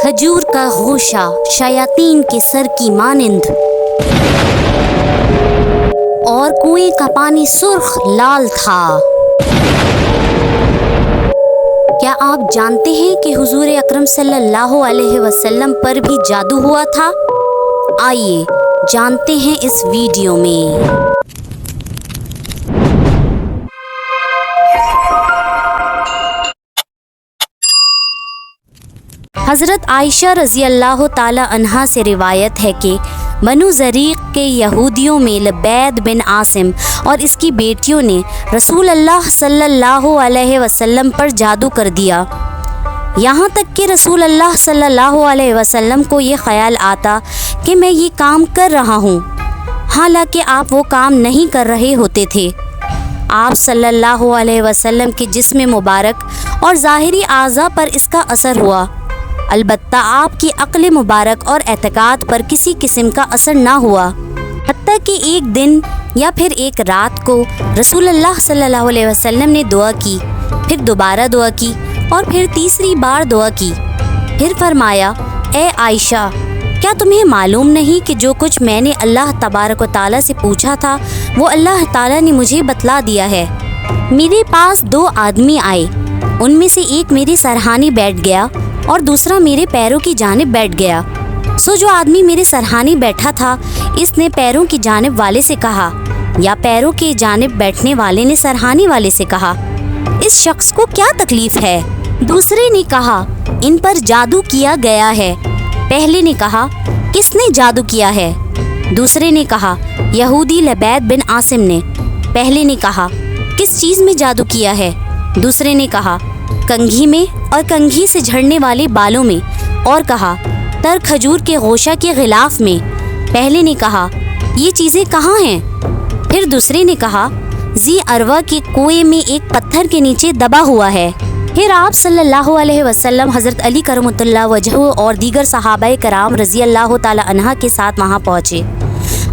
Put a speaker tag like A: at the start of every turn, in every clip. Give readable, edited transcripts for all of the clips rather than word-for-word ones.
A: खजूर का गोशा शयातीन के सर की मानिंद और कुएं का पानी सुर्ख लाल था। क्या आप जानते हैं कि हुजूर अकरम सल्लल्लाहु अलैहि वसल्लम पर भी जादू हुआ था? आइए जानते हैं इस वीडियो में। हज़रत आयशा रज़ी अल्लाह ताला अन्हा से रिवायत है कि बनु ज़रीक़ के यहूदियों में लबैद बिन आसिम और इसकी बेटियों ने रसूल अल्लाह सल्लल्लाहु अलैहि वसल्लम पर जादू कर दिया। यहाँ तक कि रसूल अल्लाह सल्लल्लाहु अलैहि वसल्लम को ये ख़याल आता कि मैं ये काम कर रहा हूँ, हालांकि आप वो काम नहीं कर रहे होते थे। आप सल्लल्लाहु अलैहि वसल्लम के जिस्म मुबारक और ज़ाहिरी आज़ा पर इसका असर हुआ, अलबत्ता आपकी अक्ल मुबारक और एतकाद पर किसी किस्म का असर ना हुआ। हत्ता कि एक दिन या फिर एक रात को रसूल अल्लाह सल्लल्लाहु अलैहि वसल्लम ने दुआ की, फिर दोबारा दुआ की और फिर तीसरी बार दुआ की। फिर फरमाया, ए आयशा, क्या तुम्हें मालूम नहीं कि जो कुछ मैंने अल्लाह तबारक व तआला से पूछा था वो अल्लाह ताला ने मुझे बतला दिया है। मेरे पास दो आदमी आए, उनमें से एक मेरे सरहाने बैठ गया और दूसरा मेरे पैरों की जानिब बैठ गया। सो जो आदमी मेरे सरहाने बैठा था, इसने पैरों की जानिब वाले से कहा, या पैरों के जानिब बैठने वाले ने सरहाने वाले से कहा, इस शख्स को क्या तकलीफ है? दूसरे ने कहा, इन पर जादू किया गया है। पहले ने कहा, किसने जादू किया है? दूसरे ने कहा, यहूदी लबैद बिन आसिम ने। पहले ने कहा, किस चीज़ में जादू किया है? दूसरे ने कहा, कंघी में और कंघी से झड़ने वाले बालों में, और कहा, तर खजूर के गोशा के गिलाफ में। पहले ने कहा, ये चीज़ें कहाँ हैं? फिर दूसरे ने कहा, जी अरवा के कुएं में एक पत्थर के नीचे दबा हुआ है। फिर आप सल्लल्लाहु अलैहि वसल्लम हज़रत अली करमुल्लाह वजहू और दीगर सहाबाए कराम रज़ी अल्लाह ताला अन्हा के साथ वहाँ पहुँचे।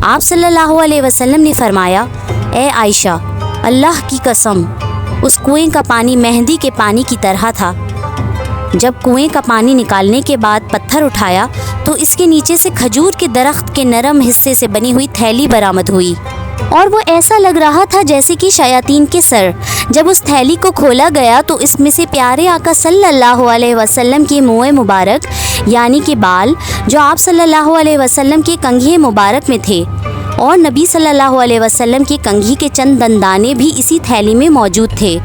A: आप सल्लल्लाहु अलैहि वसल्लम ने फरमाया, ए आयशा, अल्लाह की कसम, उस कुएं का पानी मेहंदी के पानी की तरह था। जब कुएं का पानी निकालने के बाद पत्थर उठाया तो इसके नीचे से खजूर के दरख्त के नरम हिस्से से बनी हुई थैली बरामद हुई, और वो ऐसा लग रहा था जैसे कि शयातीन के सर। जब उस थैली को खोला गया तो इसमें से प्यारे आका सल्लल्लाहु अलैहि वसल्लम के मुँह मुबारक यानी कि बाल, जो आप सल्लल्लाहु अलैहि वसल्लम के कंघे मुबारक में थे, और नबी सल्लल्लाहु अलैहि वसल्लम के कंघी के चंद दंदाने भी इसी थैली में मौजूद थे।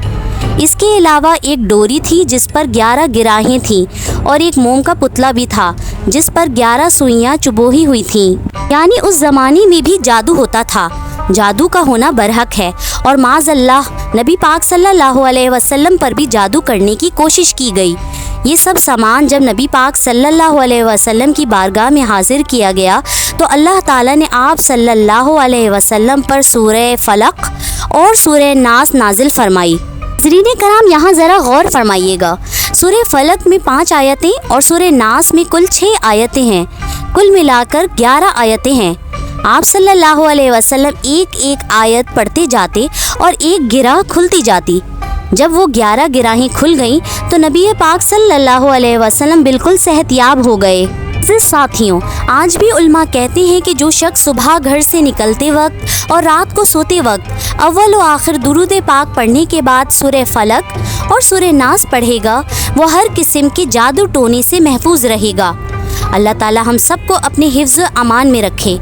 A: इसके अलावा एक डोरी थी जिस पर 11 गिराहें थीं, और एक मोम का पुतला भी था जिस पर 11 सुइयां चुभोही हुई थीं। यानी उस ज़माने में भी जादू होता था। जादू का होना बरहक है, और माज़अल्लाह नबी पाक सल्लल्लाहु अलैहि वसल्लम पर भी जादू करने की कोशिश की गई। ये सब सामान जब नबी पाक सल्लल्लाहु अलैहि वसल्लम की बारगाह में हाजिर किया गया तो अल्लाह ताला ने आप सल्लल्लाहु अलैहि वसल्लम पर सूरह फलक और सूरह नास नाजिल फरमाई। ज़रीने कराम, यहाँ ज़रा गौर फरमाइएगा। सूरह फलक में 5 आयतें और सूरह नास में कुल 6 आयतें हैं। कुल मिलाकर 11 आयतें हैं। आप सल्लल्लाहु अलैहि वसल्लम एक एक आयत पढ़ते जाते और एक गिराह खुलती जाती। जब वो 11 गिराहें खुल गईं तो नबी पाक सल्लल्लाहु अलैहि वसल्लम बिल्कुल सेहतियाब हो गए। साथियों, आज भी उल्मा कहते हैं कि जो शख्स सुबह घर से निकलते वक्त और रात को सोते वक्त अव्वल व आखिर दुरूद पाक पढ़ने के बाद सूरह फलक और सूरह नास पढ़ेगा, वो हर किस्म के जादू टोने से महफूज रहेगा। अल्लाह ताला हम सबको अपने हिफ्ज़ अमान में रखे।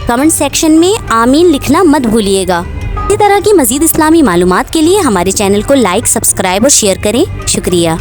A: कमेंट सेक्शन में आमीन लिखना मत भूलिएगा। इसी तरह की मज़ीद इस्लामी मालूमात के लिए हमारे चैनल को लाइक, सब्सक्राइब और शेयर करें। शुक्रिया।